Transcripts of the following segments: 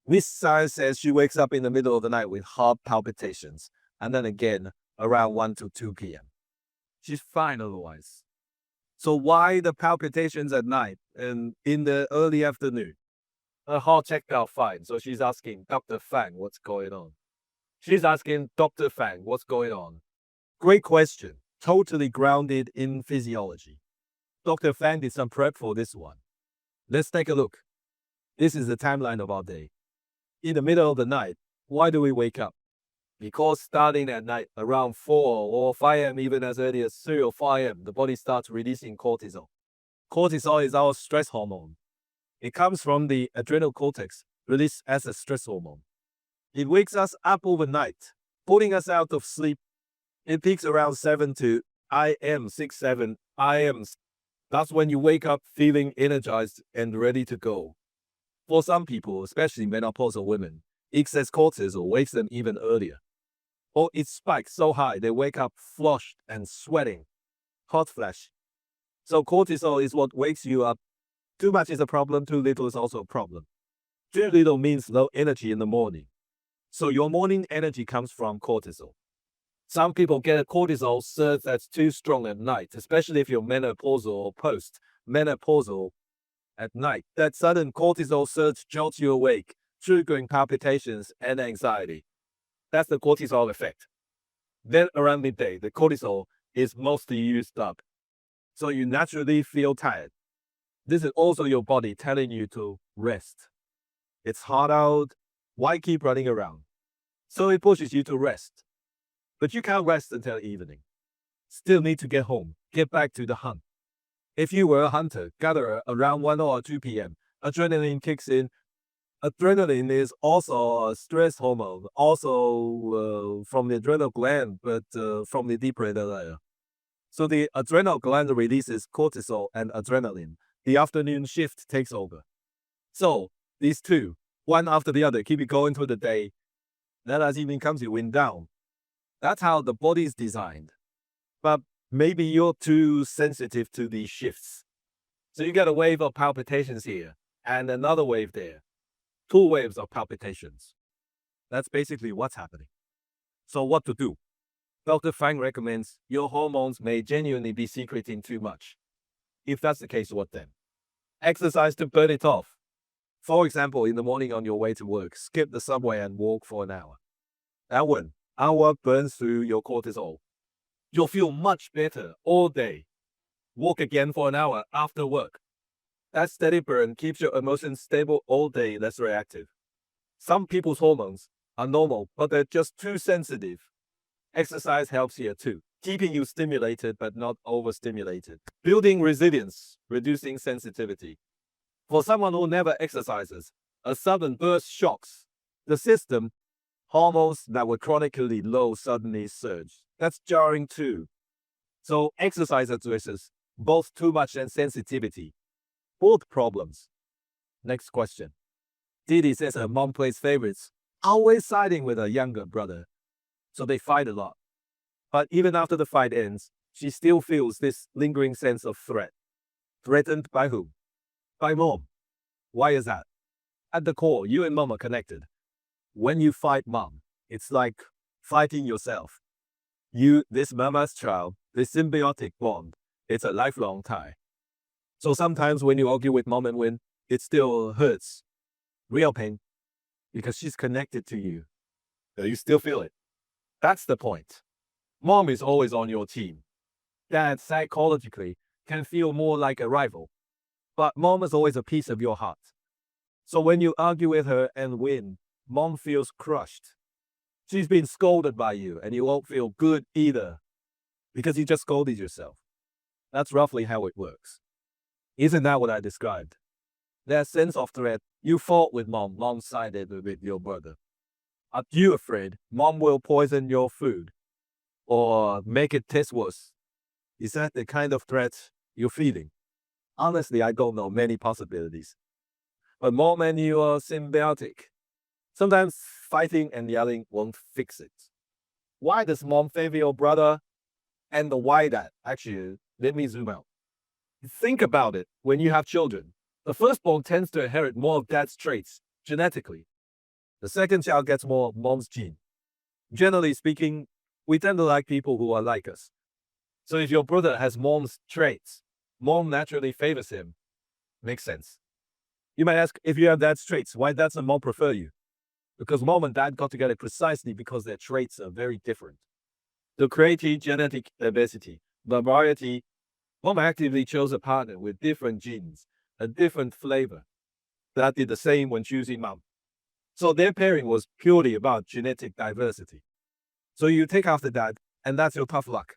Miss Science says she wakes up in the middle of the night with heart palpitations, and then again around 1 to 2 p.m. She's fine otherwise. So why the palpitations at night and in the early afternoon? Her heart checked out fine, so she's asking Dr. Fang what's going on. She's asking Dr. Fang what's going on. Great question. Totally grounded in physiology. Dr. Fang did some prep for this one. Let's take a look. This is the timeline of our day. In the middle of the night, why do we wake up? Because starting at night around 4 or 5 a.m., even as early as 3 or 5 a.m., the body starts releasing cortisol. Cortisol is our stress hormone. It comes from the adrenal cortex, released as a stress hormone. It wakes us up overnight, putting us out of sleep. It peaks around 7 to IM, 6, 7 IM. That's when you wake up feeling energized and ready to go. For some people, especially menopausal women, excess cortisol wakes them even earlier. Or it spikes so high they wake up flushed and sweating, hot flash. So cortisol is what wakes you up. Too much is a problem, too little is also a problem. Too little means low energy in the morning. So your morning energy comes from cortisol. Some people get a cortisol surge that's too strong at night, especially if you're menopausal or post-menopausal at night. That sudden cortisol surge jolts you awake, triggering palpitations and anxiety. That's the cortisol effect. Then around midday, the cortisol is mostly used up. So you naturally feel tired. This is also your body telling you to rest. It's hard out. Why keep running around? So it pushes you to rest. But you can't rest until evening. Still need to get home, get back to the hunt. If you were a hunter-gatherer around 1 or 2 p.m., adrenaline kicks in. Adrenaline is also a stress hormone, also from the adrenal gland, but from the deeper inner layer. So the adrenal gland releases cortisol and adrenaline. The afternoon shift takes over. So these two, one after the other, keep it going through the day. Then as evening comes, you wind down. That's how the body is designed. But maybe you're too sensitive to these shifts. So you get a wave of palpitations here and another wave there. 2 waves of palpitations. That's basically what's happening. So what to do? Dr. Fang recommends your hormones may genuinely be secreting too much. If that's the case, what then? Exercise to burn it off. For example, in the morning on your way to work, skip the subway and walk for an hour. That 1 hour burns through your cortisol. You'll feel much better all day. Walk again for an hour after work. That steady burn keeps your emotions stable all day, less reactive. Some people's hormones are normal, but they're just too sensitive. Exercise helps here too, keeping you stimulated but not overstimulated. Building resilience, reducing sensitivity. For someone who never exercises, a sudden burst shocks the system. Hormones that were chronically low suddenly surge. That's jarring too. So exercise addresses both too much and sensitivity. Both problems. Next question. Didi says her mom plays favorites, always siding with her younger brother. So they fight a lot. But even after the fight ends, she still feels this lingering sense of threat. Threatened by whom? By mom. Why is that? At the core, you and mom are connected. When you fight mom, it's like fighting yourself. You, this mama's child, this symbiotic bond, it's a lifelong tie. So sometimes when you argue with mom and win, it still hurts. Real pain. Because she's connected to you. You still feel it. That's the point. Mom is always on your team. Dad, psychologically, can feel more like a rival. But mom is always a piece of your heart. So when you argue with her and win, mom feels crushed. She's been scolded by you, and you won't feel good either. Because you just scolded yourself. That's roughly how it works. Isn't that what I described? That sense of threat, you fought with mom sided with your brother. Are you afraid mom will poison your food? Or make it taste worse? Is that the kind of threat you're feeling? Honestly, I don't know many possibilities. But mom and you are symbiotic. Sometimes fighting and yelling won't fix it. Why does mom favor your brother? And the why that? Actually, let me zoom out. Think about it when you have children. The firstborn tends to inherit more of dad's traits genetically. The second child gets more mom's gene. Generally speaking, we tend to like people who are like us. So if your brother has mom's traits, mom naturally favors him. Makes sense. You might ask, if you have dad's traits, why doesn't mom prefer you? Because mom and dad got together precisely because their traits are very different. To create genetic diversity, the variety, mom actively chose a partner with different genes, a different flavor. Dad did the same when choosing mom. So their pairing was purely about genetic diversity. So you take after dad, and that's your tough luck.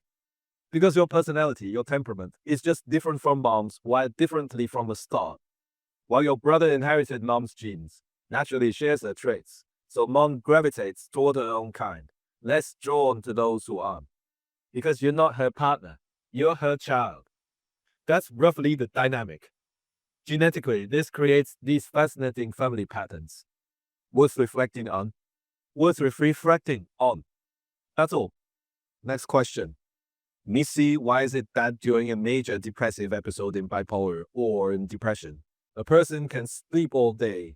Because your personality, your temperament, is just different from mom's, wired differently from the start. While your brother inherited mom's genes, naturally shares her traits, so mom gravitates toward her own kind, less drawn to those who aren't. Because you're not her partner, you're her child. That's roughly the dynamic. Genetically, this creates these fascinating family patterns. Worth reflecting on. That's all. Next question. Missy, why is it that during a major depressive episode in bipolar or in depression, a person can sleep all day?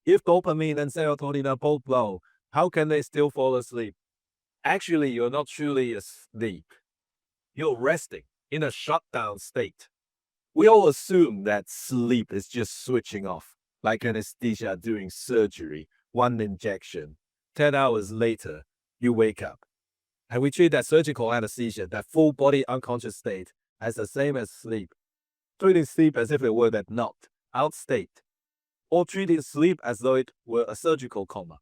If dopamine and serotonin are both low, how can they still fall asleep? Actually, you're not truly asleep. You're resting in a shutdown state. We all assume that sleep is just switching off, like anesthesia during surgery, one injection. 10 hours later, you wake up. And we treat that surgical anesthesia, that full body unconscious state, as the same as sleep. Treating sleep as if it were that knocked out state. Or treating sleep as though it were a surgical coma.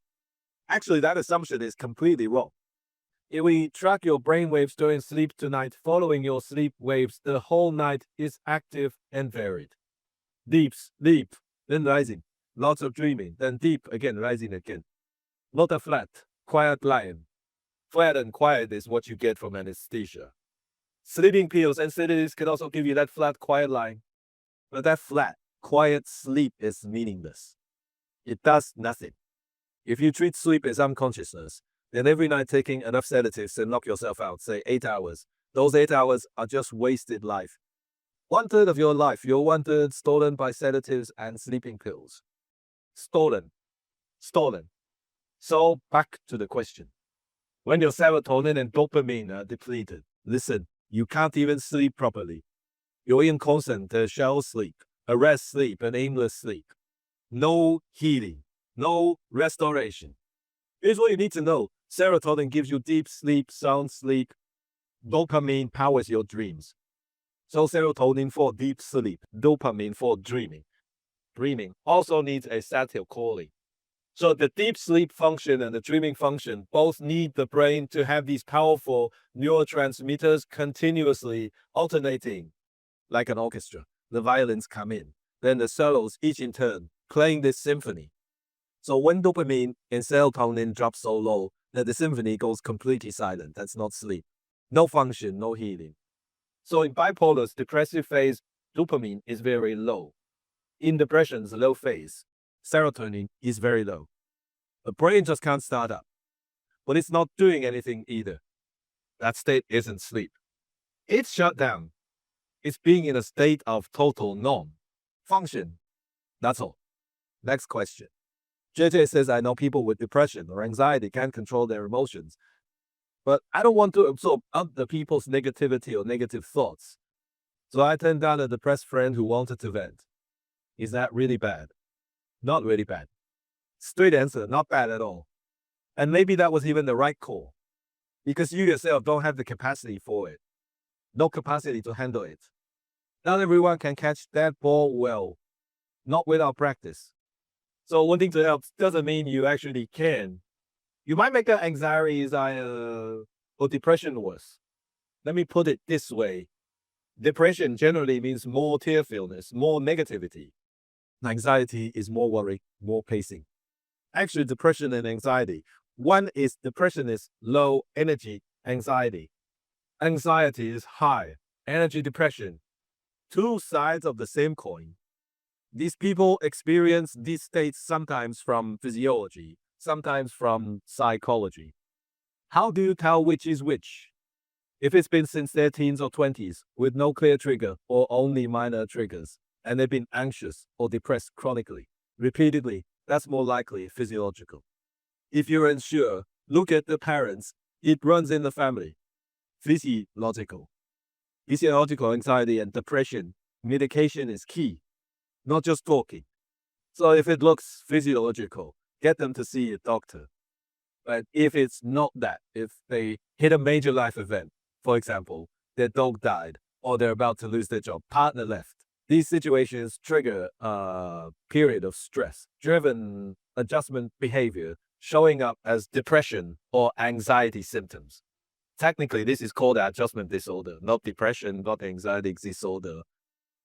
Actually, that assumption is completely wrong. If we track your brain waves during sleep tonight, following your sleep waves, the whole night is active and varied. Deep sleep, then rising. Lots of dreaming, then deep again, rising again. Not a flat, quiet line. Flat and quiet is what you get from anesthesia. Sleeping pills and sedatives can also give you that flat, quiet line. But that flat, quiet sleep is meaningless. It does nothing. If you treat sleep as unconsciousness, then every night taking enough sedatives to knock yourself out, say 8 hours, those 8 hours are just wasted life. 1/3 of your life, your 1/3 stolen by sedatives and sleeping pills. Stolen. So back to the question. When your serotonin and dopamine are depleted, listen, you can't even sleep properly. You're in constant shell sleep, a rest sleep, an aimless sleep. No healing, no restoration. Here's what you need to know. Serotonin gives you deep sleep, sound sleep. Dopamine powers your dreams. So serotonin for deep sleep, dopamine for dreaming. Dreaming also needs acetylcholine. So the deep sleep function and the dreaming function both need the brain to have these powerful neurotransmitters continuously alternating. Like an orchestra, the violins come in, then the solos each in turn, playing this symphony. So when dopamine and serotonin drop so low that the symphony goes completely silent, that's not sleep. No function, no healing. So in bipolar's depressive phase, dopamine is very low. In depression's low phase, serotonin is very low. The brain just can't start up. But it's not doing anything either. That state isn't sleep. It's shut down. It's being in a state of total non-function. That's all. Next question. JJ says, I know people with depression or anxiety can't control their emotions, but I don't want to absorb other people's negativity or negative thoughts. So I turned down a depressed friend who wanted to vent. Is that really bad? Not really bad. Straight answer, not bad at all. And maybe that was even the right call. Because you yourself don't have the capacity for it. No capacity to handle it. Not everyone can catch that ball well. Not without practice. So wanting to help doesn't mean you actually can. You might make anxiety or depression worse. Let me put it this way. Depression generally means more tearfulness, more negativity. Anxiety is more worry, more pacing. Actually, depression and anxiety. One is depression is low energy anxiety. Anxiety is high energy depression. Two sides of the same coin. These people experience these states sometimes from physiology, sometimes from psychology. How do you tell which is which? If it's been since their teens or 20s with no clear trigger or only minor triggers, and they've been anxious or depressed chronically, repeatedly, That's more likely physiological. If you're unsure, look at the parents. It runs in the family. Physiological. Physiological anxiety and depression. Medication is key, not just talking. So if it looks physiological, get them to see a doctor. But if it's not that, if they hit a major life event, for example, their dog died, or they're about to lose their job, partner left, these situations trigger a period of stress-driven adjustment behavior showing up as depression or anxiety symptoms. Technically, this is called adjustment disorder, not depression, not anxiety disorder.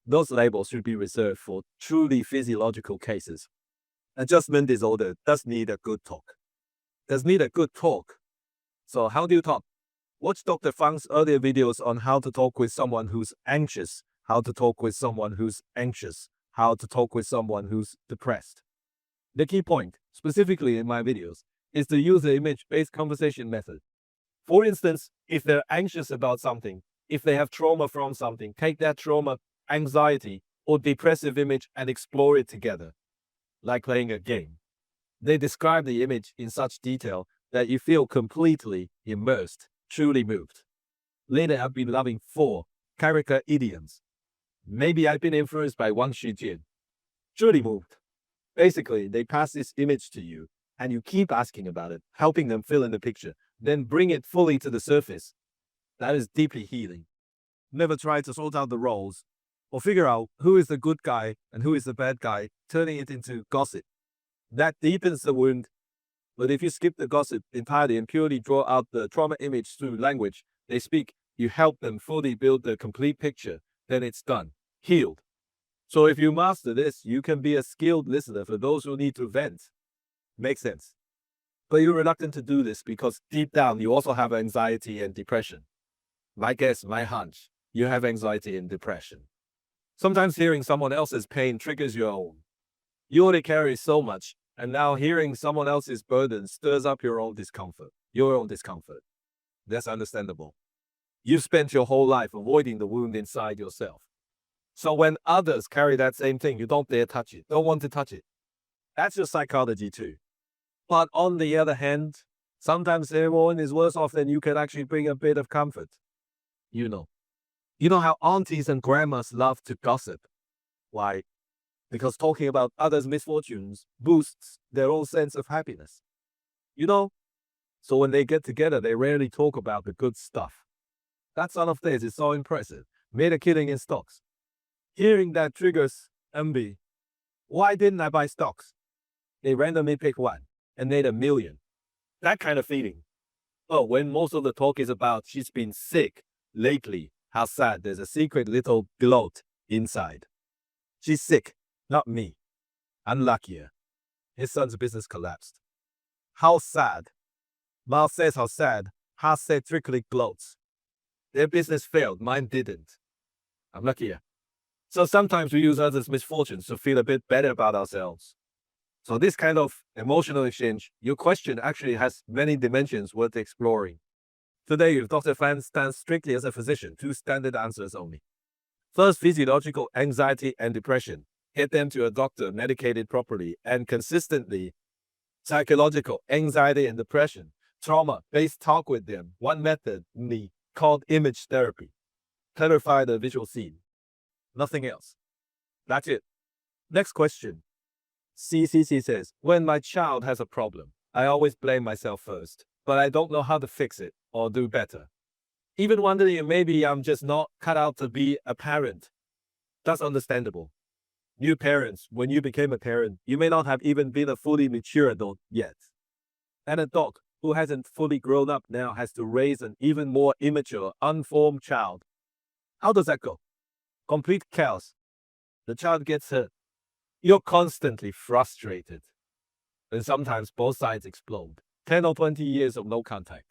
Those labels should be reserved for truly physiological cases. Adjustment disorder does need a good talk. So how do you talk? Watch Dr. Fang's earlier videos on how to talk with someone who's anxious, how to talk with someone who's anxious, how to talk with someone who's depressed. The key point, specifically in my videos, is to use the image-based conversation method. For instance, if they're anxious about something, if they have trauma from something, take that trauma, anxiety, or depressive image and explore it together, like playing a game. They describe the image in such detail that you feel completely immersed, truly moved. Later, I've been loving 4 character idioms. Maybe I've been influenced by Fang Shih-Chin. Truly moved. Basically, they pass this image to you, and you keep asking about it, helping them fill in the picture, then bring it fully to the surface. That is deeply healing. Never try to sort out the roles, or figure out who is the good guy and who is the bad guy, turning it into gossip. That deepens the wound. But if you skip the gossip entirely and purely draw out the trauma image through language they speak, you help them fully build the complete picture, then it's done. Healed. So if you master this, you can be a skilled listener for those who need to vent. Makes sense. But you're reluctant to do this because deep down you also have anxiety and depression. My guess, my hunch, you have anxiety and depression. Sometimes hearing someone else's pain triggers your own. You only carry so much, and now hearing someone else's burden stirs up your own discomfort. That's understandable. You've spent your whole life avoiding the wound inside yourself. So when others carry that same thing, you don't dare touch it, don't want to touch it. That's your psychology too. But on the other hand, sometimes everyone is worse off than you can actually bring a bit of comfort. You know how aunties and grandmas love to gossip. Why? Because talking about others' misfortunes boosts their own sense of happiness. So when they get together, they rarely talk about the good stuff. That son of theirs is so impressive, made a killing in stocks. Hearing that triggers envy. Why didn't I buy stocks? They randomly pick one and made $1 million. That kind of feeling. Oh, when most of the talk is about she's been sick lately, how sad, there's a secret little gloat inside. She's sick, not me. Unluckier. His son's business collapsed. How sad. Mao says how sad. Ha said trickly gloats. Their business failed, mine didn't. I'm luckier. So sometimes we use others' misfortunes to feel a bit better about ourselves. So this kind of emotional exchange, your question actually has many dimensions worth exploring. Today, if Dr. Fan stands strictly as a physician, 2 standard answers only. First, physiological anxiety and depression. Get them to a doctor medicated properly and consistently. Psychological anxiety and depression. Trauma-based talk with them. One method called image therapy. Clarify the visual scene. Nothing else. That's it. Next question. CCC says, when my child has a problem, I always blame myself first, but I don't know how to fix it or do better. Even wondering if maybe I'm just not cut out to be a parent. That's understandable. New parents, when you became a parent, you may not have even been a fully mature adult yet. And a dog who hasn't fully grown up now has to raise an even more immature, unformed child. How does that go? Complete chaos. The child gets hurt. You're constantly frustrated. And sometimes both sides explode. 10 or 20 years of no contact.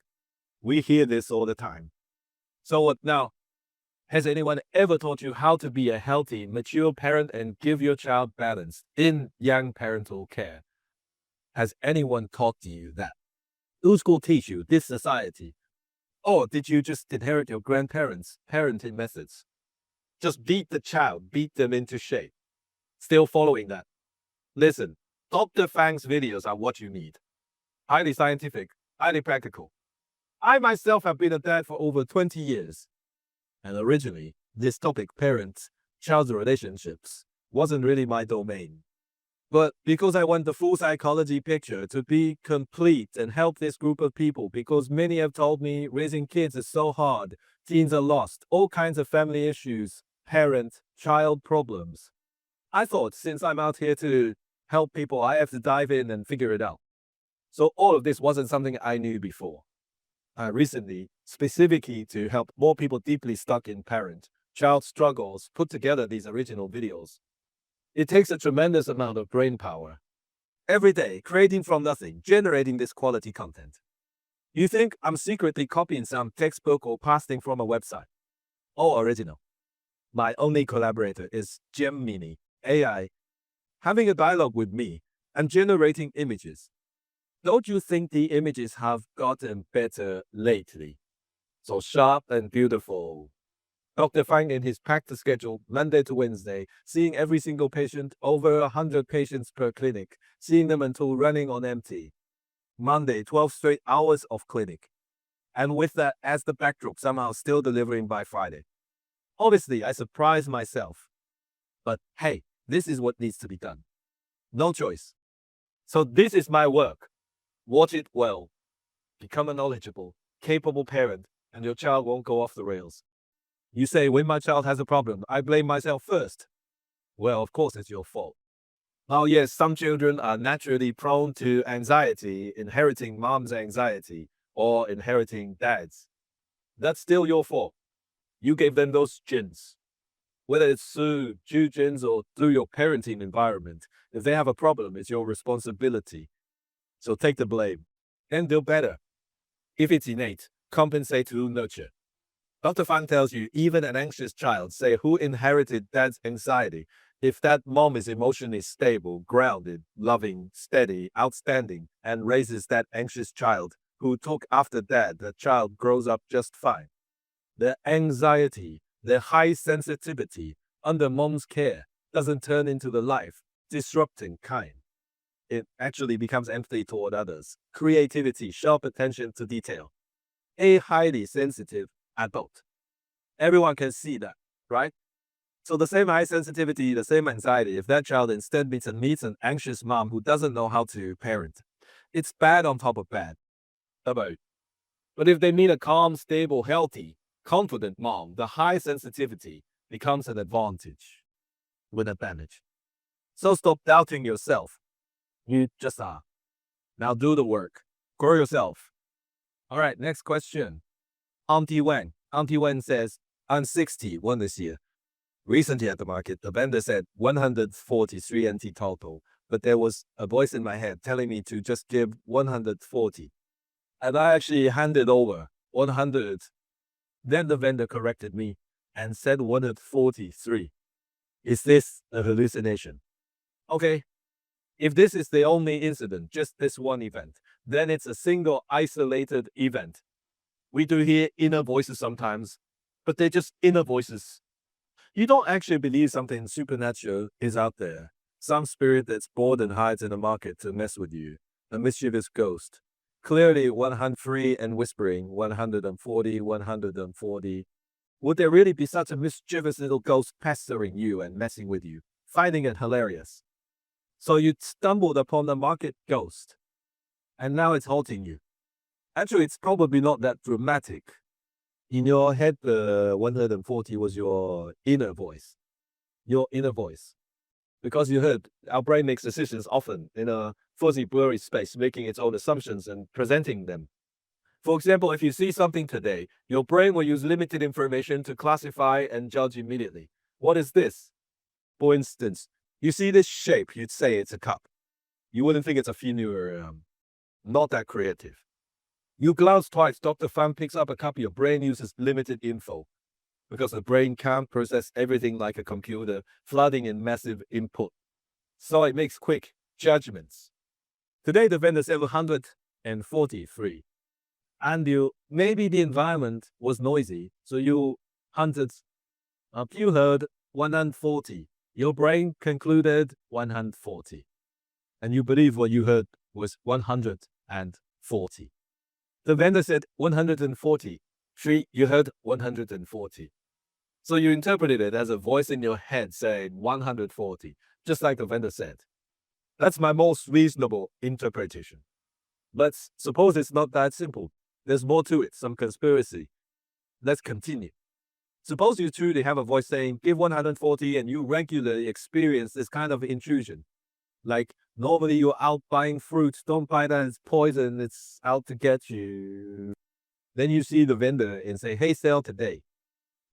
We hear this all the time. So what now? Has anyone ever taught you how to be a healthy, mature parent and give your child balance in young parental care? Has anyone taught you that? Who school teach you this society? Or did you just inherit your grandparents' parenting methods? Just beat the child, beat them into shape. Still following that. Listen, Dr. Fang's videos are what you need. Highly scientific, highly practical. I myself have been a dad for over 20 years. And originally, this topic, parent-child relationships, wasn't really my domain. But because I want the full psychology picture to be complete and help this group of people, because many have told me raising kids is so hard, teens are lost, all kinds of family issues, parent-child problems. I thought since I'm out here to help people, I have to dive in and figure it out. So all of this wasn't something I knew before. I recently, specifically to help more people deeply stuck in parent-child struggles, put together these original videos. It takes a tremendous amount of brain power. Every day, creating from nothing, generating this quality content. You think I'm secretly copying some textbook or pasting from a website? All original. My only collaborator is Gemini AI, having a dialogue with me and generating images. Don't you think the images have gotten better lately? So sharp and beautiful. Dr. Fang in his packed schedule, Monday to Wednesday, seeing every single patient, over 100 patients per clinic, seeing them until running on empty. Monday, 12 straight hours of clinic. And with that as the backdrop, somehow still delivering by Friday. Obviously, I surprised myself. But hey, this is what needs to be done. No choice. So this is my work. Watch it well. Become a knowledgeable, capable parent, and your child won't go off the rails. You say, when my child has a problem, I blame myself first. Well, of course, it's your fault. Oh, yes, some children are naturally prone to anxiety, inheriting mom's anxiety, or inheriting dad's. That's still your fault. You gave them those genes. Whether it's through genes or through your parenting environment, if they have a problem, it's your responsibility. So take the blame and do better. If it's innate, compensate through nurture. Dr. Fan tells you even an anxious child, say who inherited dad's anxiety, if that mom is emotionally stable, grounded, loving, steady, outstanding, and raises that anxious child who took after dad, the child grows up just fine. The anxiety, the high sensitivity under mom's care doesn't turn into the life, disrupting kind. It actually becomes empathy toward others, creativity, sharp attention to detail. A highly sensitive adult. Everyone can see that, right? So the same high sensitivity, the same anxiety, if that child instead meets an anxious mom who doesn't know how to parent, it's bad on top of bad. About. But if they meet a calm, stable, healthy, confident mom, the high sensitivity becomes an advantage. With advantage. So stop doubting yourself. You just are. Now do the work. Grow yourself. All right, next question. Auntie Wen. Auntie Wen says, I'm 61 this year. Recently at the market, the vendor said 143 NT total, but there was a voice in my head telling me to just give 140. And I actually handed over 100. Then the vendor corrected me and said 143. Is this a hallucination? Okay. If this is the only incident, just this one event, then it's a single isolated event. We do hear inner voices sometimes, but they're just inner voices. You don't actually believe something supernatural is out there. Some spirit that's bored and hides in the market to mess with you. A mischievous ghost. Clearly 103 and whispering 140, 140. Would there really be such a mischievous little ghost pestering you and messing with you, finding it hilarious? So you stumbled upon the market ghost, and now it's haunting you. Actually, it's probably not that dramatic. In your head, 140 was your inner voice. Your inner voice. Because you heard, our brain makes decisions often in a fuzzy, blurry space, making its own assumptions and presenting them. For example, if you see something today, your brain will use limited information to classify and judge immediately. What is this? For instance, you see this shape, you'd say it's a cup. You wouldn't think it's a funeral, not that creative. You glance twice, Dr. Fan picks up a cup, your brain uses limited info. Because the brain can't process everything like a computer, flooding in massive input. So it makes quick judgments. Today the vendor said 143. And maybe the environment was noisy, so you heard 140. Your brain concluded 140. and you believe what you heard was 140. The vendor said 140. You heard 140. So you interpreted it as a voice in your head saying 140, just like the vendor said. That's my most reasonable interpretation. But suppose it's not that simple. There's more to it, some conspiracy. Let's continue. Suppose you truly have a voice saying, give 140, and you regularly experience this kind of intrusion. Like, normally you're out buying fruit, don't buy that, it's poison, it's out to get you. Then you see the vendor and say, hey, sale today.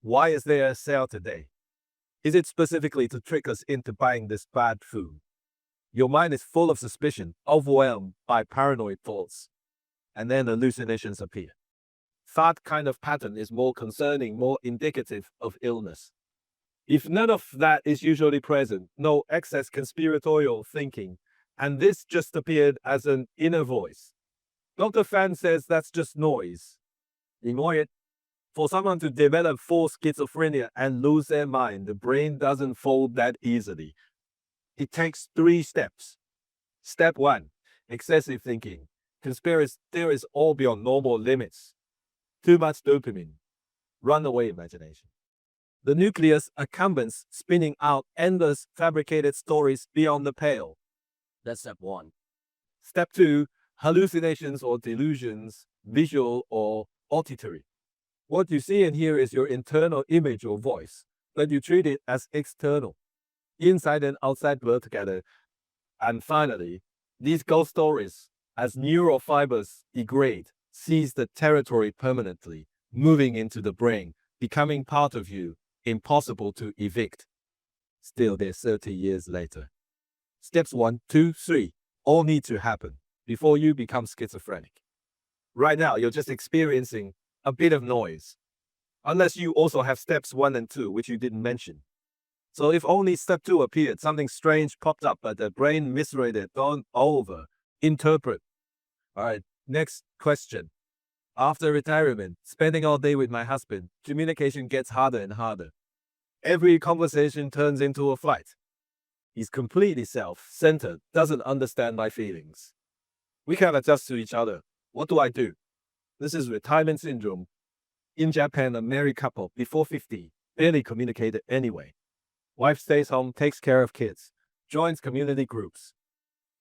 Why is there a sale today? Is it specifically to trick us into buying this bad food? Your mind is full of suspicion, overwhelmed by paranoid thoughts, and then hallucinations appear. That kind of pattern is more concerning, more indicative of illness. If none of that is usually present, no excess conspiratorial thinking, and this just appeared as an inner voice, Dr. Fan says that's just noise. Ignore it. For someone to develop full schizophrenia and lose their mind, the brain doesn't fold that easily. It takes 3 steps. Step 1, excessive thinking. Conspiracy theories all beyond normal limits. Too much dopamine. Runaway imagination. The nucleus accumbens spinning out endless fabricated stories beyond the pale. That's step 1. Step 2, hallucinations or delusions, visual or auditory. What you see and hear is your internal image or voice, but you treat it as external. Inside and outside blur together. And finally, these ghost stories, as neural fibers degrade, seize the territory permanently, moving into the brain, becoming part of you, impossible to evict. Still there 30 years later. Steps 1, 2, 3 all need to happen before you become schizophrenic. Right now, you're just experiencing a bit of noise, unless you also have steps 1 and 2, which you didn't mention. So if only step 2 appeared, something strange popped up, but the brain misread it, don't interpret. All right, next question. After retirement, spending all day with my husband, communication gets harder and harder. Every conversation turns into a fight. He's completely self-centered, doesn't understand my feelings. We can't adjust to each other. What do I do? This is retirement syndrome. In Japan, a married couple before 50 barely communicated anyway. Wife stays home, takes care of kids, joins community groups.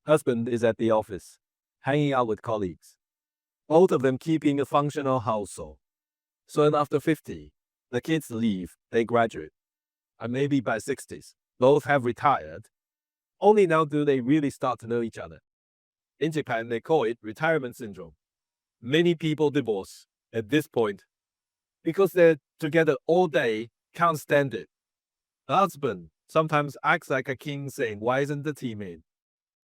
Husband is at the office, hanging out with colleagues. Both of them keeping a functional household. Soon after 50, the kids leave, they graduate. And maybe by 60s, both have retired. Only now do they really start to know each other. In Japan, they call it retirement syndrome. Many people divorce at this point because they're together all day, can't stand it. The husband sometimes acts like a king saying, why isn't the tea made?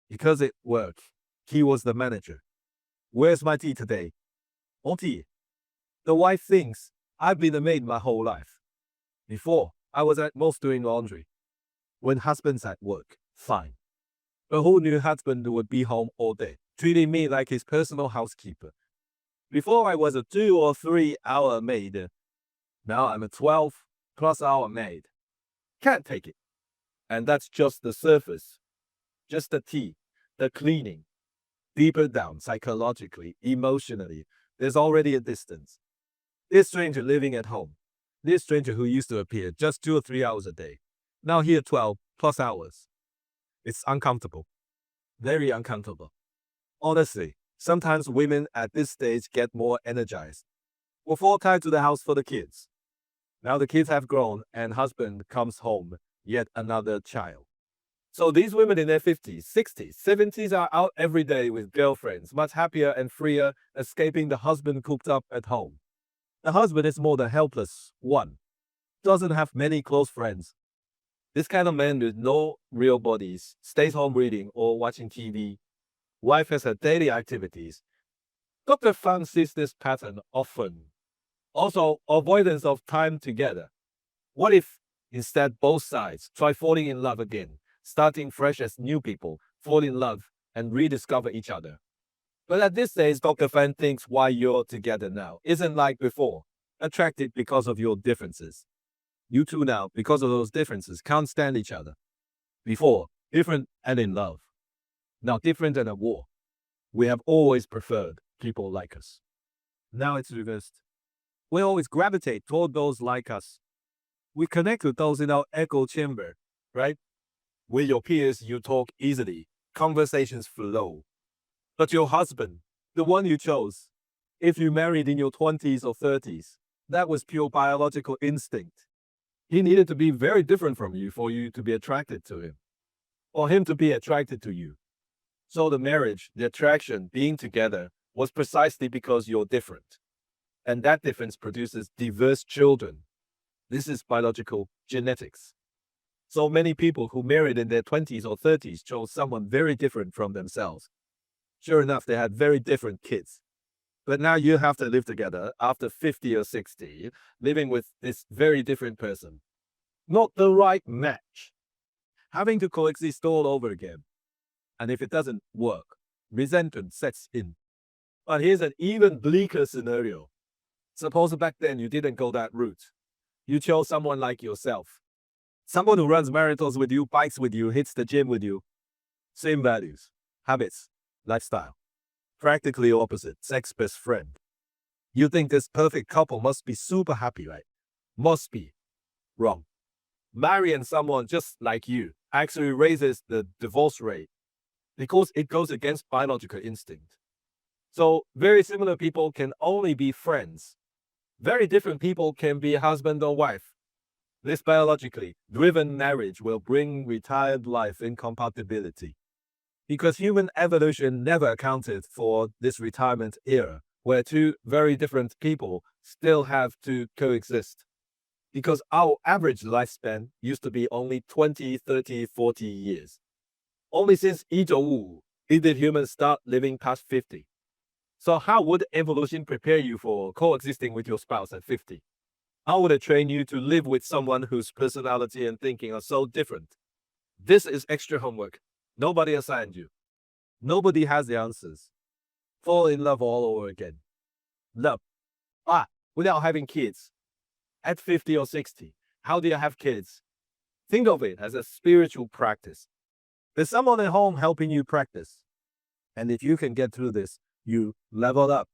Because it worked. He was the manager. Where's my tea today? No tea. The wife thinks, I've been a maid my whole life. Before, I was at most doing laundry. When husband's at work, fine. A whole new husband would be home all day, treating me like his personal housekeeper. Before I was a 2 or 3 hour maid. Now I'm a 12+ hour maid. Can't take it. And that's just the surface. Just the tea, the cleaning. Deeper down, psychologically, emotionally, there's already a distance. This stranger living at home. This stranger who used to appear just 2 or 3 hours a day. Now here 12+ hours. It's uncomfortable. Very uncomfortable. Honestly, sometimes women at this stage get more energized. We're all tied to the house for the kids. Now the kids have grown and husband comes home, yet another child. So these women in their 50s, 60s, 70s are out every day with girlfriends, much happier and freer, escaping the husband cooped up at home. The husband is more the helpless one. Doesn't have many close friends. This kind of man with no real bodies, stays home reading or watching TV. Wife has her daily activities. Dr. Fang sees this pattern often. Also, avoidance of time together. What if instead both sides try falling in love again, starting fresh as new people, fall in love and rediscover each other? But at this stage, Dr. Fan thinks why you're together now isn't like before, attracted because of your differences. You two now, because of those differences, can't stand each other. Before, different and in love. Now, different than a war, we have always preferred people like us. Now it's reversed. We always gravitate toward those like us. We connect with those in our echo chamber, right? With your peers, you talk easily. Conversations flow. But your husband, the one you chose, if you married in your 20s or 30s, that was pure biological instinct. He needed to be very different from you for you to be attracted to him, or him to be attracted to you. So the marriage, the attraction, being together, was precisely because you're different. And that difference produces diverse children. This is biological genetics. So many people who married in their 20s or 30s chose someone very different from themselves. Sure enough, they had very different kids. But now you have to live together after 50 or 60, living with this very different person. Not the right match. Having to coexist all over again. And if it doesn't work, resentment sets in. But here's an even bleaker scenario. Suppose back then you didn't go that route. You chose someone like yourself. Someone who runs marathons with you, bikes with you, hits the gym with you. Same values, habits, lifestyle. Practically opposite, sex best friend. You think this perfect couple must be super happy, right? Must be. Wrong. Marrying someone just like you actually raises the divorce rate because it goes against biological instinct. So very similar people can only be friends. Very different people can be husband or wife. This biologically driven marriage will bring retired life incompatibility. Because human evolution never accounted for this retirement era, where two very different people still have to coexist. Because our average lifespan used to be only 20, 30, 40 years. Only since 1905 did humans start living past 50. So how would evolution prepare you for coexisting with your spouse at 50? How would it train you to live with someone whose personality and thinking are so different? This is extra homework. Nobody assigned you. Nobody has the answers. Fall in love all over again. Love. Without having kids. At 50 or 60, how do you have kids? Think of it as a spiritual practice. There's someone at home helping you practice. And if you can get through this, you level up.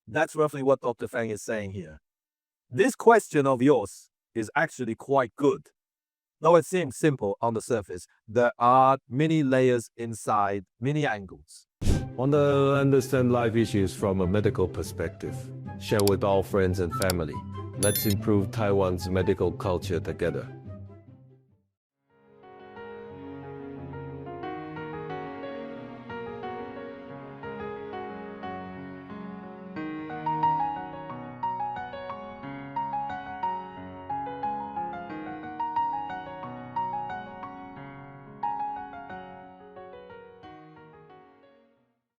That's roughly what Dr. Fang is saying here. This question of yours is actually quite good. Though it seems simple on the surface, there are many layers inside, many angles. Want to understand life issues from a medical perspective? Share with our friends and family. Let's improve Taiwan's medical culture together.